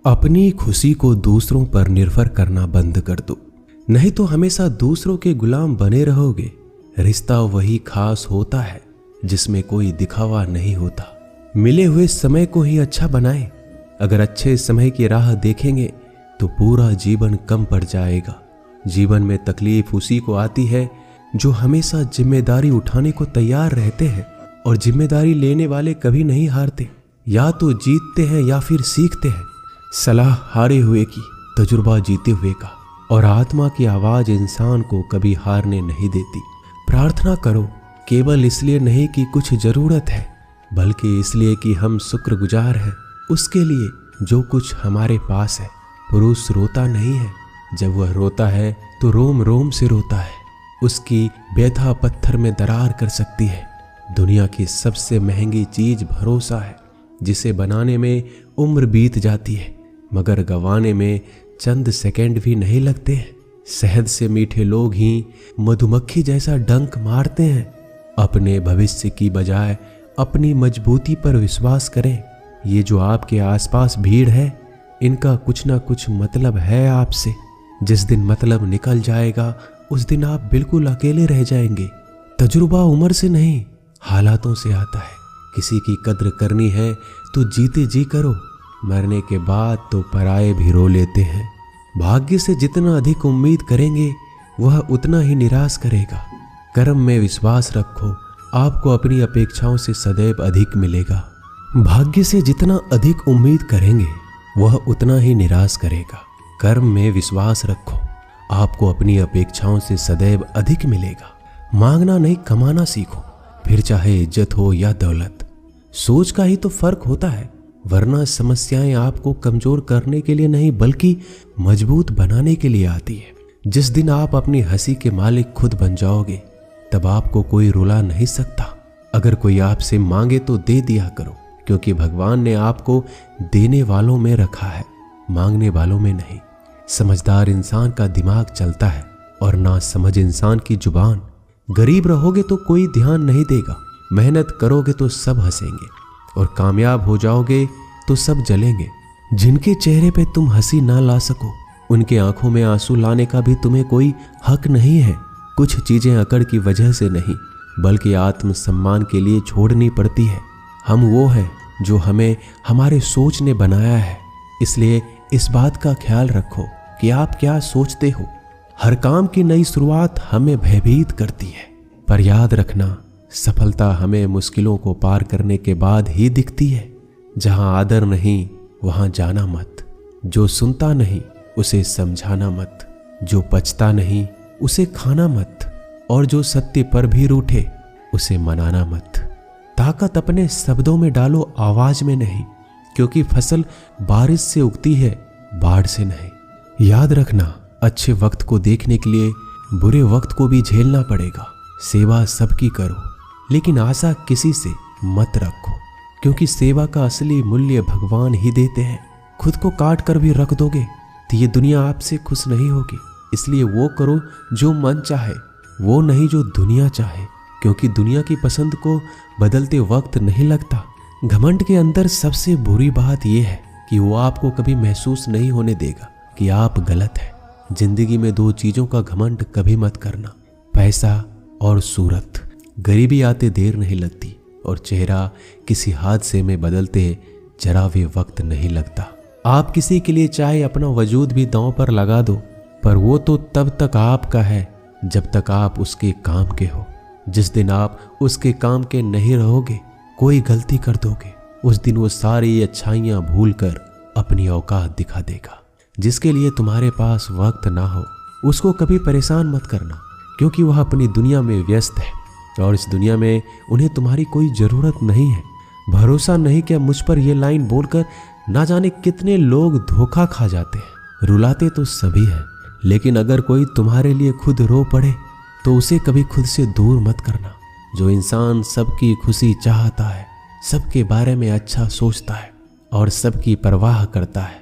अपनी खुशी को दूसरों पर निर्भर करना बंद कर दो, नहीं तो हमेशा दूसरों के गुलाम बने रहोगे। रिश्ता वही खास होता है जिसमें कोई दिखावा नहीं होता। मिले हुए समय को ही अच्छा बनाएं। अगर अच्छे समय की राह देखेंगे तो पूरा जीवन कम पड़ जाएगा। जीवन में तकलीफ उसी को आती है जो हमेशा जिम्मेदारी उठाने को तैयार रहते हैं, और जिम्मेदारी लेने वाले कभी नहीं हारते। या तो जीतते हैं या फिर सीखते हैं। सलाह हारे हुए की, तजुर्बा जीते हुए का, और आत्मा की आवाज इंसान को कभी हारने नहीं देती। प्रार्थना करो, केवल इसलिए नहीं कि कुछ जरूरत है, बल्कि इसलिए कि हम शुक्रगुजार हैं उसके लिए जो कुछ हमारे पास है। पुरुष रोता नहीं है, जब वह रोता है तो रोम रोम से रोता है। उसकी व्यथा पत्थर में दरार कर सकती है। दुनिया की सबसे महंगी चीज भरोसा है, जिसे बनाने में उम्र बीत जाती है मगर गंवाने में चंद सेकंड भी नहीं लगते हैं। शहद से मीठे लोग ही मधुमक्खी जैसा डंक मारते हैं। अपने भविष्य की बजाय अपनी मजबूती पर विश्वास करें। ये जो आपके आसपास भीड़ है, इनका कुछ ना कुछ मतलब है आपसे। जिस दिन मतलब निकल जाएगा उस दिन आप बिल्कुल अकेले रह जाएंगे। तजुर्बा उम्र से नहीं, हालातों से आता है। किसी की कद्र करनी है तो जीते जी करो, मरने के बाद तो पराये भी रो लेते हैं। भाग्य से जितना अधिक उम्मीद करेंगे वह उतना ही निराश करेगा। कर्म में विश्वास रखो, आपको अपनी अपेक्षाओं से सदैव अधिक मिलेगा। भाग्य से जितना अधिक उम्मीद करेंगे वह उतना ही निराश करेगा। कर्म में विश्वास रखो, आपको अपनी अपेक्षाओं से सदैव अधिक मिलेगा। मांगना नहीं, कमाना सीखो, फिर चाहे इज्जत हो या दौलत। सोच का ही तो फर्क होता है, वरना समस्याएं आपको कमजोर करने के लिए नहीं बल्कि मजबूत बनाने के लिए आती है। जिस दिन आप अपनी हंसी के मालिक खुद बन जाओगे तब आपको कोई रुला नहीं सकता। अगर कोई आपसे मांगे तो दे दिया करो, क्योंकि भगवान ने आपको देने वालों में रखा है, मांगने वालों में नहीं। समझदार इंसान का दिमाग चलता है और ना समझ इंसान की जुबान। गरीब रहोगे तो कोई ध्यान नहीं देगा, मेहनत करोगे तो सब हंसेंगे, और कामयाब हो जाओगे तो सब जलेंगे। जिनके चेहरे पे तुम हंसी ना ला सको, उनके आंखों में आंसू लाने का भी तुम्हें कोई हक नहीं है। कुछ चीजें अकड़ की वजह से नहीं बल्कि आत्मसम्मान के लिए छोड़नी पड़ती है। हम वो हैं जो हमें हमारे सोच ने बनाया है, इसलिए इस बात का ख्याल रखो कि आप क्या सोचते हो। हर काम की नई शुरुआत हमें भयभीत करती है, पर याद रखना सफलता हमें मुश्किलों को पार करने के बाद ही दिखती है। जहां आदर नहीं वहां जाना मत। जो सुनता नहीं उसे समझाना मत। जो पचता नहीं उसे खाना मत, और जो सत्य पर भी रूठे उसे मनाना मत। ताकत अपने शब्दों में डालो, आवाज में नहीं, क्योंकि फसल बारिश से उगती है, बाढ़ से नहीं। याद रखना, अच्छे वक्त को देखने के लिए बुरे वक्त को भी झेलना पड़ेगा। सेवा सबकी करो, लेकिन आशा किसी से मत रखो, क्योंकि सेवा का असली मूल्य भगवान ही देते हैं। खुद को काट कर भी रख दोगे तो ये दुनिया आपसे खुश नहीं होगी। इसलिए वो करो जो मन चाहे, वो नहीं जो दुनिया चाहे, क्योंकि दुनिया की पसंद को बदलते वक्त नहीं लगता। घमंड के अंदर सबसे बुरी बात यह है कि वो आपको कभी महसूस नहीं होने देगा कि आप गलत हैं। जिंदगी में दो चीजों का घमंड कभी मत करना, पैसा और सूरत। गरीबी आते देर नहीं लगती और चेहरा किसी हादसे में बदलते जरा भी वक्त नहीं लगता। आप किसी के लिए चाहे अपना वजूद भी दांव पर लगा दो, पर वो तो तब तक आपका है जब तक आप उसके काम के हो। जिस दिन आप उसके काम के नहीं रहोगे, कोई गलती कर दोगे, उस दिन वो सारी अच्छाइयां भूलकर अपनी औकात दिखा देगा। जिसके लिए तुम्हारे पास वक्त ना हो उसको कभी परेशान मत करना, क्योंकि वह अपनी दुनिया में व्यस्त है और इस दुनिया में उन्हें तुम्हारी कोई जरूरत नहीं है। भरोसा नहीं क्या मुझ पर यह लाइन बोलकर ना जाने कितने लोग धोखा खा जाते हैं। रुलाते तो सभी हैं, लेकिन अगर कोई तुम्हारे लिए खुद रो पड़े तो उसे कभी खुद से दूर मत करना। जो इंसान सबकी खुशी चाहता है, सबके बारे में अच्छा सोचता है और सबकी परवाह करता है,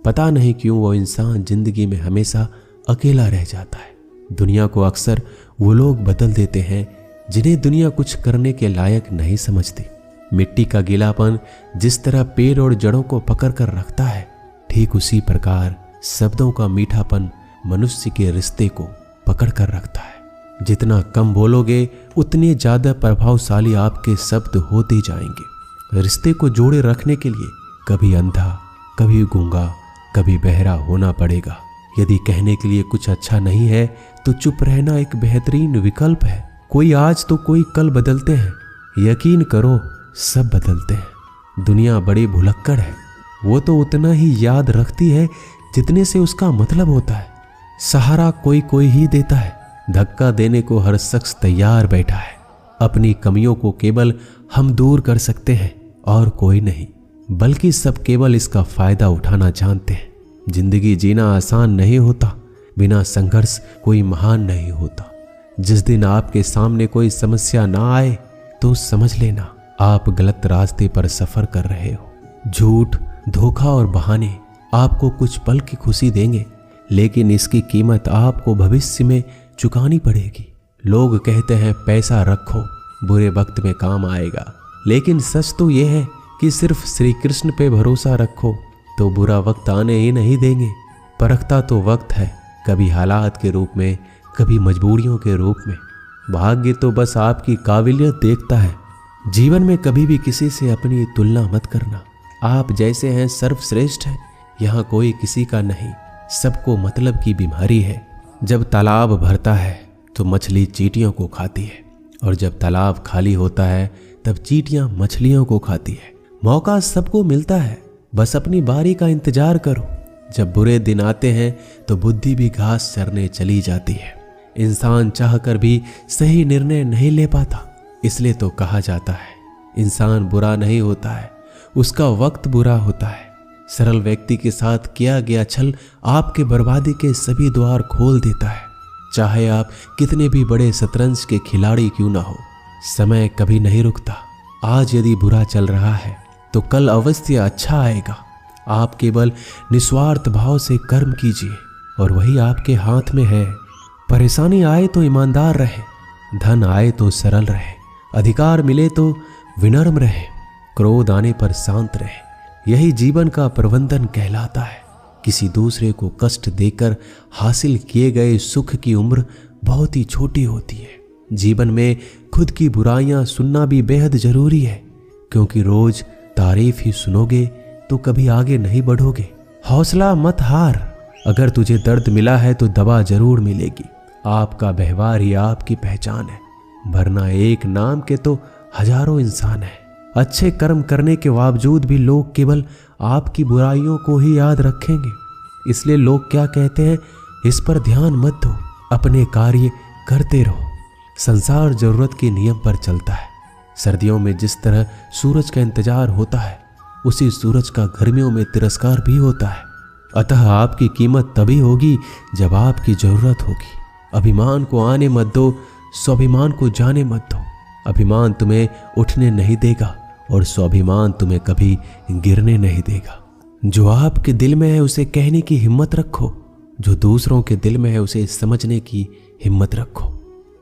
पता नहीं क्यों वो इंसान जिंदगी में हमेशा अकेला रह जाता है। दुनिया को अक्सर वो लोग बदल देते हैं जिन्हें दुनिया कुछ करने के लायक नहीं समझती। मिट्टी का गीलापन जिस तरह पेड़ और जड़ों को पकड़ कर रखता है, ठीक उसी प्रकार शब्दों का मीठापन मनुष्य के रिश्ते को पकड़ कर रखता है। जितना कम बोलोगे उतने ज्यादा प्रभावशाली आपके शब्द होते जाएंगे। रिश्ते को जोड़े रखने के लिए कभी अंधा, कभी गूंगा, कभी बहरा होना पड़ेगा। यदि कहने के लिए कुछ अच्छा नहीं है तो चुप रहना एक बेहतरीन विकल्प है। कोई आज तो कोई कल बदलते हैं, यकीन करो सब बदलते हैं। दुनिया बड़ी भुलक्कड़ है, वो तो उतना ही याद रखती है जितने से उसका मतलब होता है। सहारा कोई कोई ही देता है, धक्का देने को हर शख्स तैयार बैठा है। अपनी कमियों को केवल हम दूर कर सकते हैं और कोई नहीं, बल्कि सब केवल इसका फायदा उठाना जानते हैं। जिंदगी जीना आसान नहीं होता, बिना संघर्ष कोई महान नहीं होता। जिस दिन आपके सामने कोई समस्या ना आए तो समझ लेना आप गलत रास्ते पर सफर कर रहे हो। झूठ, धोखा और बहाने आपको कुछ पल की खुशी देंगे, लेकिन इसकी कीमत आपको भविष्य में चुकानी पड़ेगी। लोग कहते हैं पैसा रखो, बुरे वक्त में काम आएगा, लेकिन सच तो यह है कि सिर्फ श्री कृष्ण पे भरोसा रखो तो बुरा वक्त आने ही नहीं देंगे। परखता तो वक्त है, कभी हालात के रूप में, कभी मजबूरियों के रूप में। भाग्य तो बस आपकी काबिलियत देखता है। जीवन में कभी भी किसी से अपनी तुलना मत करना। आप जैसे हैं सर्वश्रेष्ठ हैं, यहाँ कोई किसी का नहीं। सबको मतलब की बीमारी है। जब तालाब भरता है तो मछली चींटियों को खाती है, और जब तालाब खाली होता है तब चींटियां मछलियों को खाती है। मौका सबको मिलता है, बस अपनी बारी का इंतजार करो। जब बुरे दिन आते हैं तो बुद्धि भी घास चरने चली जाती है। इंसान चाहकर भी सही निर्णय नहीं ले पाता, इसलिए तो कहा जाता है इंसान बुरा नहीं होता है, उसका वक्त बुरा होता है। सरल व्यक्ति के साथ किया गया छल आपके बर्बादी के सभी द्वार खोल देता है। चाहे आप कितने भी बड़े शतरंज के खिलाड़ी क्यों ना हो, समय कभी नहीं रुकता। आज यदि बुरा चल रहा है तो कल अवश्य अच्छा आएगा। आप केवल निस्वार्थ भाव से कर्म कीजिए और वही आपके हाथ में है। परेशानी आए तो ईमानदार रहे, धन आए तो सरल रहे, अधिकार मिले तो विनम्र रहे, क्रोध आने पर शांत रहे। यही जीवन का प्रबंधन कहलाता है। किसी दूसरे को कष्ट देकर हासिल किए गए सुख की उम्र बहुत ही छोटी होती है। जीवन में खुद की बुराइयां सुनना भी बेहद जरूरी है, क्योंकि रोज तारीफ ही सुनोगे तो कभी आगे नहीं बढ़ोगे। हौसला मत हार, अगर तुझे दर्द मिला है तो दवा जरूर मिलेगी। आपका व्यवहार ही आपकी पहचान है, वरना एक नाम के तो हजारों इंसान हैं। अच्छे कर्म करने के बावजूद भी लोग केवल आपकी बुराइयों को ही याद रखेंगे। इसलिए लोग क्या कहते हैं इस पर ध्यान मत दो, अपने कार्य करते रहो। संसार जरूरत के नियम पर चलता है। सर्दियों में जिस तरह सूरज का इंतजार होता है, उसी सूरज का गर्मियों में तिरस्कार भी होता है। अतः आपकी कीमत तभी होगी जब आपकी जरूरत होगी। अभिमान को आने मत दो, स्वाभिमान को जाने मत दो। अभिमान तुम्हें उठने नहीं देगा और स्वाभिमान तुम्हें कभी गिरने नहीं देगा। जो आपके दिल में है उसे कहने की हिम्मत रखो, जो दूसरों के दिल में है उसे समझने की हिम्मत रखो।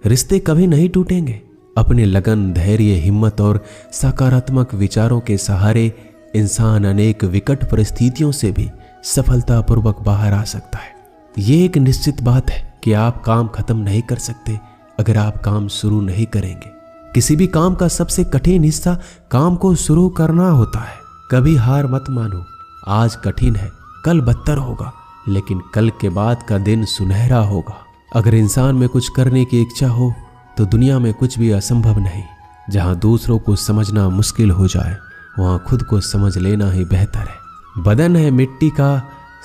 रिश्ते कभी नहीं टूटेंगे। अपने लगन, धैर्य, हिम्मत और सकारात्मक विचारों के सहारे इंसान अनेक विकट परिस्थितियों से भी सफलतापूर्वक बाहर आ सकता है। ये एक निश्चित बात है कि आप काम खत्म नहीं कर सकते अगर आप काम शुरू नहीं करेंगे। किसी भी काम का सबसे कठिन हिस्सा काम को शुरू करना होता है। कभी हार मत मानो। आज कठिन है, कल बदतर होगा, लेकिन कल के बाद का दिन सुनहरा होगा। अगर इंसान में कुछ करने की इच्छा हो तो दुनिया में कुछ भी असंभव नहीं। जहां दूसरों को समझना मुश्किल हो जाए, वहां खुद को समझ लेना ही बेहतर है। बदन है मिट्टी का,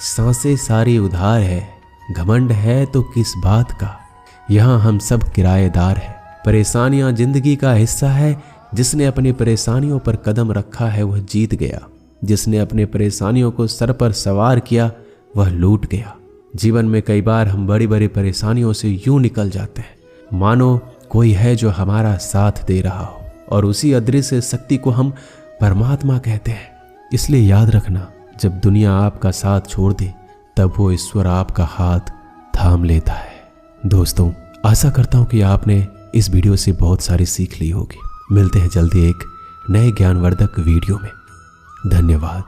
सांसें सारी उधार है। घमंड है तो किस बात का, यहाँ हम सब किराएदार हैं। परेशानियां जिंदगी का हिस्सा है। जिसने अपनी परेशानियों पर कदम रखा है वह जीत गया। जिसने अपने परेशानियों को सर पर सवार किया वह लूट गया। जीवन में कई बार हम बड़ी बड़ी परेशानियों से यूं निकल जाते हैं मानो कोई है जो हमारा साथ दे रहा हो, और उसी अदृश्य शक्ति को हम परमात्मा कहते हैं। इसलिए याद रखना, जब दुनिया आपका साथ छोड़ दे तब वो ईश्वर आपका हाथ थाम लेता है। दोस्तों, आशा करता हूं कि आपने इस वीडियो से बहुत सारी सीख ली होगी। मिलते हैं जल्दी एक नए ज्ञानवर्धक वीडियो में। धन्यवाद।